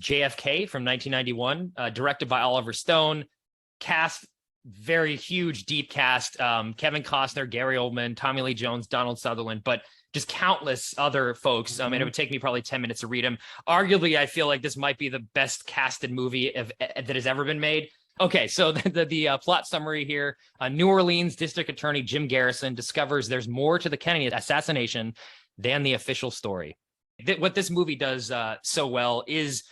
JFK from 1991, directed by Oliver Stone. Cast, very huge, deep cast. Kevin Costner, Gary Oldman, Tommy Lee Jones, Donald Sutherland, but just countless other folks. And it would take me probably 10 minutes to read them. Arguably, I feel like this might be the best casted movie that has ever been made. Okay, so the plot summary here. New Orleans District Attorney Jim Garrison discovers there's more to the Kennedy assassination than the official story. What this movie does so well is,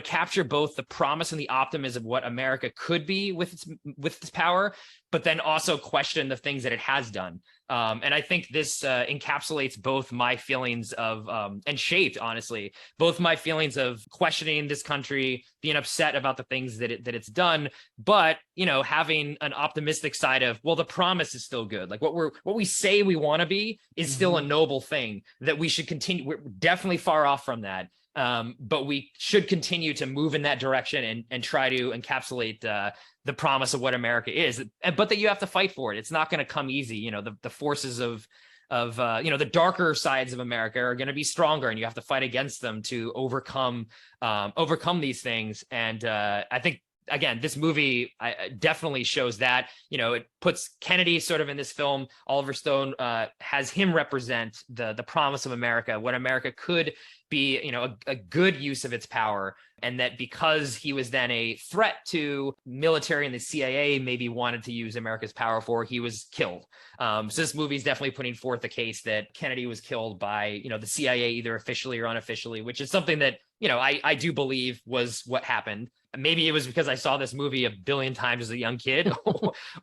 capture both the promise and the optimism of what America could be with its power, but then also question the things that it has done. And I think this encapsulates both my feelings of, and shaped, honestly, both my feelings of questioning this country, being upset about the things that it's done, but, having an optimistic side of, well, the promise is still good. Like what we say we want to be is still a noble thing that we should continue. We're definitely far off from that. But we should continue to move in that direction and try to encapsulate the promise of what America is, but that you have to fight for it. It's not going to come easy. The forces of the darker sides of America are going to be stronger, and you have to fight against them to overcome these things. And I think, again, this movie definitely shows that. It puts Kennedy sort of in this film. Oliver Stone has him represent the promise of America, what America could be, a good use of its power. And that because he was then a threat to military and the CIA maybe wanted to use America's power for, he was killed. So this movie is definitely putting forth the case that Kennedy was killed by, the CIA, either officially or unofficially, which is something that, I do believe was what happened. Maybe it was because I saw this movie a billion times as a young kid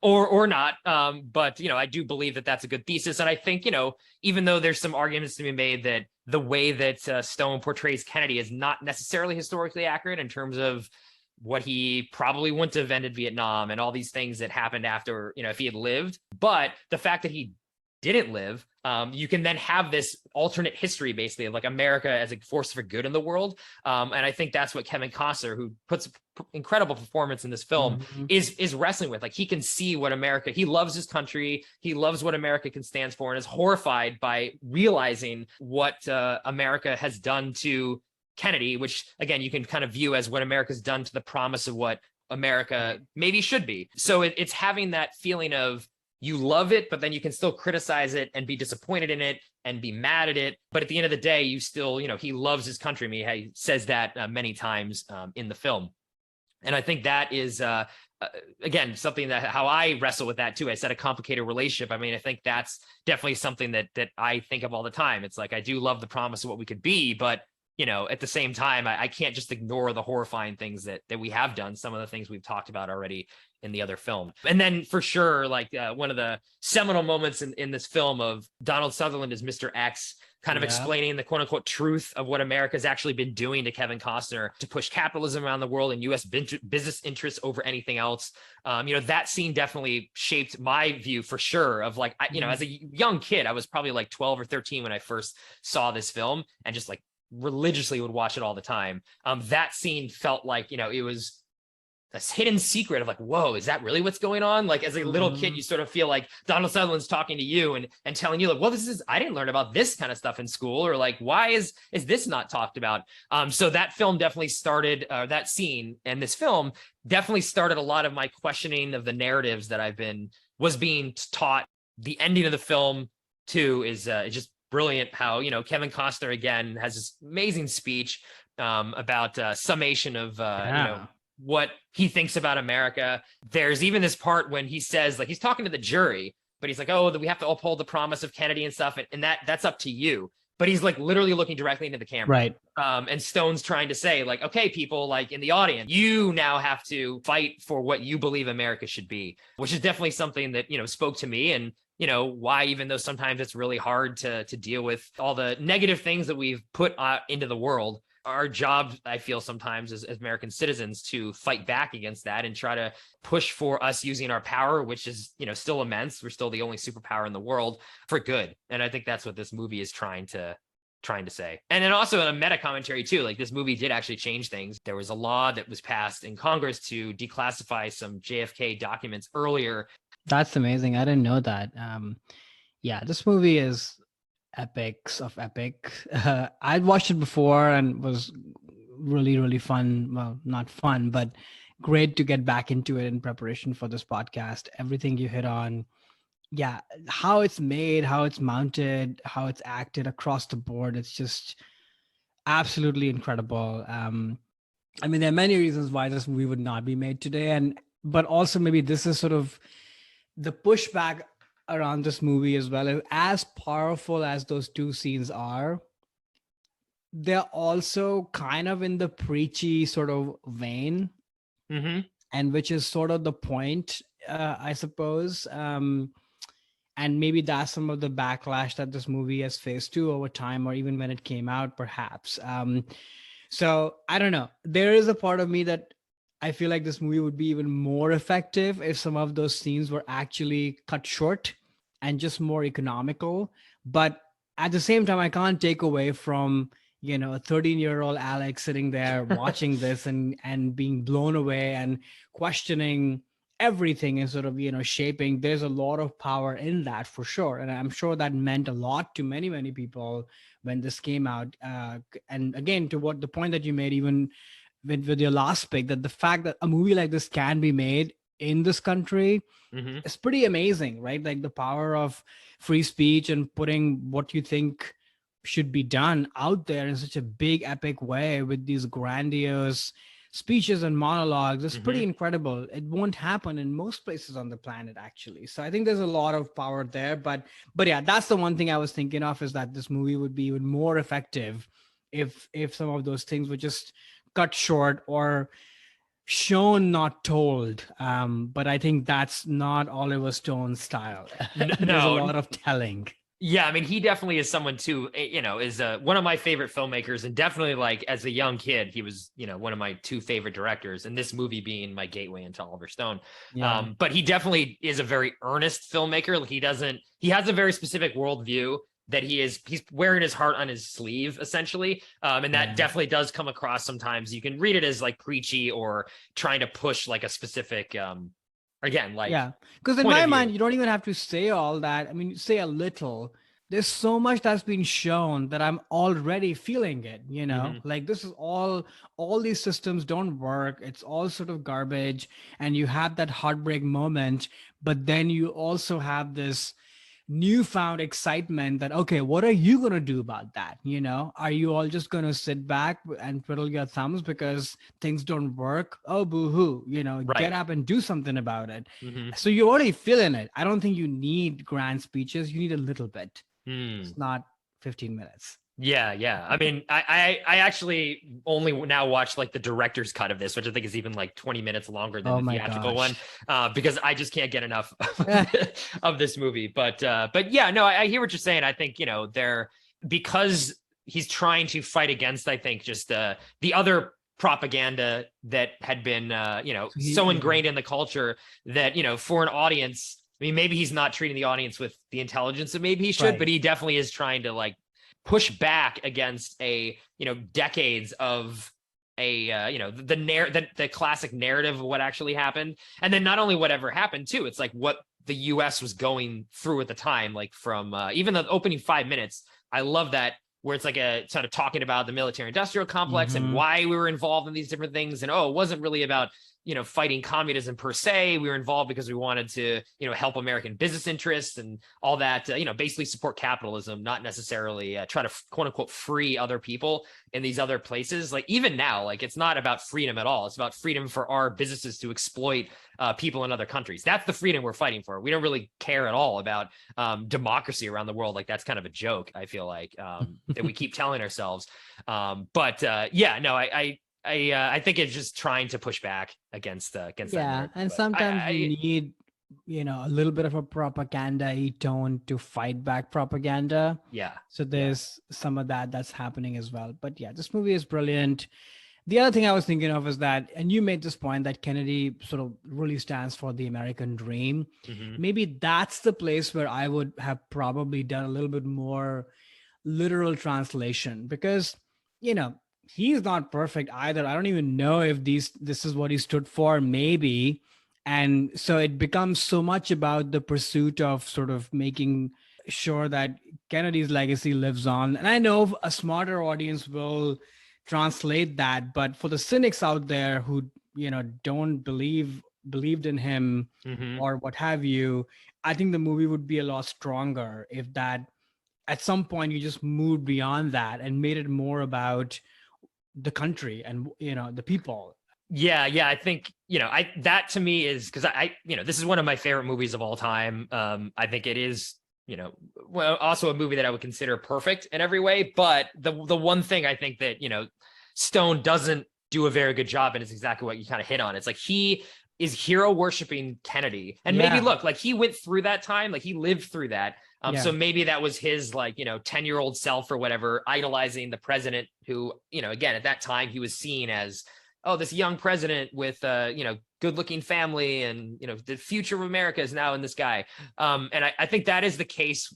or not. But, I do believe that that's a good thesis. And I think, even though there's some arguments to be made that the way that Stone portrays Kennedy is not necessarily historically accurate in terms of what he probably wouldn't have ended Vietnam and all these things that happened after, if he had lived. But the fact that he didn't live, you can then have this alternate history, basically, of like America as a force for good in the world. And I think that's what Kevin Costner, who puts incredible performance in this film, is wrestling with. Like, he can see what America, he loves his country, he loves what America can stand for, and is horrified by realizing what America has done to Kennedy, which, again, you can kind of view as what America's done to the promise of what America maybe should be. So it's having that feeling of, you love it, but then you can still criticize it and be disappointed in it and be mad at it. But at the end of the day, you still, he loves his country. He says that many times in the film. And I think that is, again, something that how I wrestle with that too. I said a complicated relationship. I think that's definitely something that I think of all the time. It's like, I do love the promise of what we could be, but at the same time, I can't just ignore the horrifying things that we have done, some of the things we've talked about already in the other film. And then for sure, like one of the seminal moments in this film of Donald Sutherland as Mr. X, kind of explaining the quote unquote truth of what America's actually been doing to Kevin Costner to push capitalism around the world and U.S. business interests over anything else. That scene definitely shaped my view for sure of like, as a young kid, I was probably like 12 or 13 when I first saw this film and just like religiously would watch it all the time. That scene felt like, it was a hidden secret of like, whoa, is that really what's going on? Like, as a little kid, you sort of feel like Donald Sutherland's talking to you and telling you like, well, I didn't learn about this kind of stuff in school, or like, why is this not talked about? So that film definitely started, that scene and this film definitely started a lot of my questioning of the narratives that was being taught. The ending of the film too is just brilliant. How, Kevin Costner again has this amazing speech about summation of, what he thinks about America. There's even this part when he says, like, he's talking to the jury, but he's like, oh, we have to uphold the promise of Kennedy and stuff. And that's up to you. But he's like literally looking directly into the camera. Right. And Stone's trying to say like, okay, people like in the audience, you now have to fight for what you believe America should be, which is definitely something that, spoke to me. And, why, even though sometimes it's really hard to deal with all the negative things that we've put into the world, our job, I feel sometimes as American citizens, to fight back against that and try to push for us using our power, which is, still immense. We're still the only superpower in the world, for good. And I think that's what this movie is trying to say. And then also a meta commentary too, like this movie did actually change things. There was a law that was passed in Congress to declassify some JFK documents earlier. That's amazing. I didn't know that. This movie is epics of epic. I'd watched it before and was really, really fun. Well, not fun, but great to get back into it in preparation for this podcast. Everything you hit on, yeah, how it's made, how it's mounted, how it's acted across the board. It's just absolutely incredible. I mean, there are many reasons why this movie would not be made today, and but also maybe this is sort of the pushback around this movie as well. As powerful as those two scenes are, they're also kind of in the preachy sort of vein, Mm-hmm. and which is sort of the point, I suppose. And maybe that's some of the backlash that this movie has faced too over time, or even when it came out, perhaps. So I don't know. There is a part of me that I feel like this movie would be even more effective if some of those scenes were actually cut short and just more economical. But at the same time, I can't take away from, a 13-year-old Alex sitting there watching this and being blown away and questioning everything and sort of, shaping. There's a lot of power in that for sure. And I'm sure that meant a lot to many, many people when this came out. And again, to what the point that you made, even with your last pick, that the fact that a movie like this can be made in this country Mm-hmm. is pretty amazing, right? Like the power of free speech and putting what you think should be done out there in such a big, epic way with these grandiose speeches and monologues. It's Mm-hmm. pretty incredible. It won't happen in most places on the planet, actually. So I think there's a lot of power there. But yeah, that's the one thing I was thinking of, is that this movie would be even more effective if some of those things were just cut short or shown, not told. But I think that's not Oliver Stone's style. There's a No. lot of telling. Yeah, I mean, he definitely is someone too, is one of my favorite filmmakers, and definitely like as a young kid, he was, one of my two favorite directors, and this movie being my gateway into Oliver Stone. Yeah. But he definitely is a very earnest filmmaker. He has a very specific worldview that he's wearing his heart on his sleeve, essentially. And that definitely does come across sometimes. You can read it as like preachy or trying to push like a specific, again, like, yeah, because in my mind, you don't even have to say all that. I mean, say a little. There's so much that's been shown that I'm already feeling it, Mhm. like this is all these systems don't work. It's all sort of garbage. And you have that heartbreak moment, but then you also have this newfound excitement that, okay, what are you going to do about that? Are you all just going to sit back and twiddle your thumbs because things don't work? Oh, boo-hoo, get Right. up and do something about it. Mhm. So you're already feeling it. I don't think you need grand speeches. You need a little bit. Mm. It's not 15 minutes. Yeah, yeah. I mean, I actually only now watch like the director's cut of this, which I think is even like 20 minutes longer than Oh the my theatrical one, gosh. because I just can't get enough of this movie. But yeah, no, I hear what you're saying. I think because he's trying to fight against, I think, just the other propaganda that had been so ingrained in the culture that for an audience. I mean, maybe he's not treating the audience with the intelligence that maybe he should, but he definitely is trying to like push back against a decades of the classic narrative of what actually happened, and then not only whatever happened too, it's like what the US was going through at the time, like from even the opening 5 minutes. I love that, where it's like a sort of talking about the military industrial complex and why we were involved in these different things, and it wasn't really about fighting communism per se. We were involved because we wanted to, help American business interests and all that, basically support capitalism, not necessarily try to quote unquote free other people in these other places. Like even now, like it's not about freedom at all. It's about freedom for our businesses to exploit people in other countries. That's the freedom we're fighting for. We don't really care at all about democracy around the world. Like that's kind of a joke, I feel like, that we keep telling ourselves. Yeah, no, I think it's just trying to push back against that. And sometimes you need a little bit of a propaganda tone to fight back propaganda. Yeah. So there's some of that's happening as well. But yeah, this movie is brilliant. The other thing I was thinking of is that, and you made this point, that Kennedy sort of really stands for the American dream. Maybe that's the place where I would have probably done a little bit more literal translation, because he's not perfect either. I don't even know if this is what he stood for, maybe. And so it becomes so much about the pursuit of sort of making sure that Kennedy's legacy lives on. And I know a smarter audience will translate that. But for the cynics out there who, don't believed in him Mhm. or what have you, I think the movie would be a lot stronger if that at some point you just moved beyond that and made it more about the country and the people. Yeah, I think that to me is because this is one of my favorite movies of all time. I think it is well also a movie that I would consider perfect in every way. But the one thing I think that Stone doesn't do a very good job, and it's exactly what you kind of hit on. It's like he is hero worshiping Kennedy, and maybe look, like he went through that time, like he lived through that. So maybe that was his 10-year-old self or whatever, idolizing the president who, again, at that time he was seen as, oh, this young president with good looking family and, the future of America is now in this guy. And I think that is the case.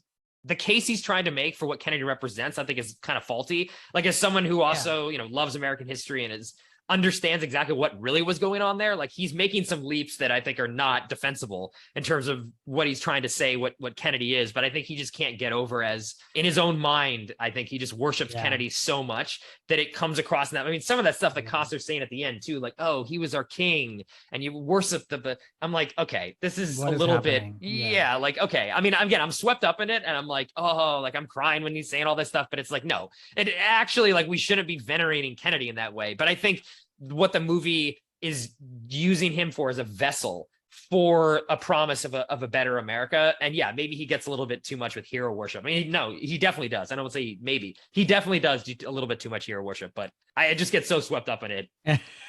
The case he's trying to make for what Kennedy represents, I think is kind of faulty. Like as someone who also, loves American history and understands exactly what really was going on there. Like he's making some leaps that I think are not defensible in terms of what he's trying to say, what Kennedy is. But I think he just can't get over as in his own mind. I think he just worships Kennedy so much that it comes across in that. I mean, some of that stuff that Costner's saying at the end too, like, oh, he was our king and you worship but I'm like, okay, this is a little bit. Yeah. Like, okay. I mean, again, I'm swept up in it and I'm like, oh, like I'm crying when he's saying all this stuff, but it's like, no, it actually like we shouldn't be venerating Kennedy in that way. But I think what the movie is using him for as a vessel for a promise of a better America. And yeah, maybe he gets a little bit too much with hero worship. I mean, no, he definitely does. I don't say maybe. He definitely does do a little bit too much hero worship, but I just get so swept up in it.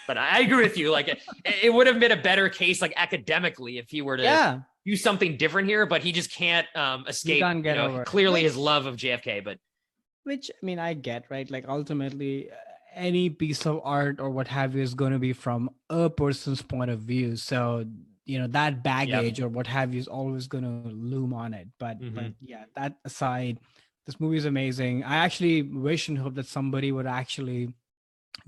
But I agree with you. Like it would have been a better case, like academically, if he were to do something different here, but he just can't escape clearly his love of JFK. But which, I mean, I get, right? Like ultimately, any piece of art or what have you is going to be from a person's point of view. So, that baggage or what have you is always going to loom on it. But yeah, that aside, this movie is amazing. I actually wish and hope that somebody would actually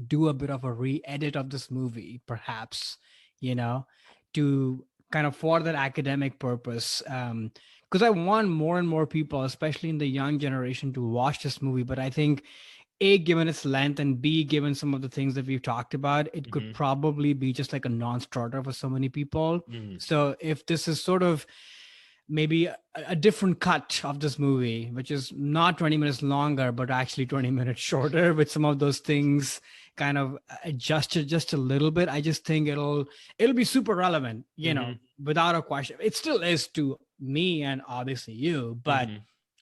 do a bit of a re-edit of this movie, perhaps, to kind of for that academic purpose. Because I want more and more people, especially in the young generation, to watch this movie. But I think A, given its length, and B, given some of the things that we've talked about, it could probably be just like a non-starter for so many people. So if this is sort of maybe a different cut of this movie, which is not 20 minutes longer, but actually 20 minutes shorter with some of those things kind of adjusted just a little bit, I just think it'll be super relevant, without a question. It still is to me and obviously you, but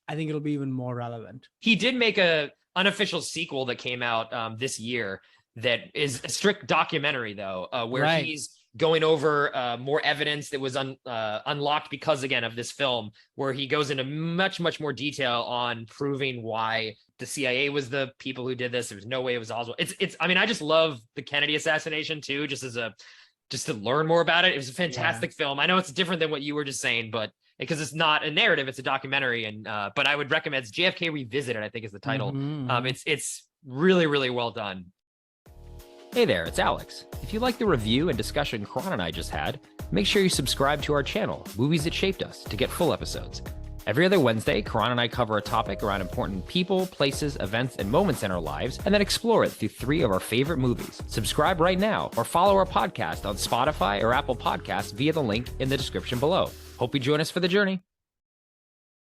I think it'll be even more relevant. He did make a unofficial sequel that came out this year that is a strict documentary though, where he's going over more evidence that was unlocked because again of this film, where he goes into much more detail on proving why the CIA was the people who did this. There's no way it was Oswald. It's I mean, I just love the Kennedy assassination too, just to learn more about it. It was a fantastic film. I know it's different than what you were just saying, but because it's not a narrative, it's a documentary. And but I would recommend JFK Revisited, I think is the title. It's really, really well done. Hey there, it's Alex. If you like the review and discussion Karan and I just had, make sure you subscribe to our channel, Movies That Shaped Us, to get full episodes. Every other Wednesday, Karan and I cover a topic around important people, places, events, and moments in our lives, and then explore it through 3 of our favorite movies. Subscribe right now, or follow our podcast on Spotify or Apple Podcasts via the link in the description below. Hope you join us for the journey.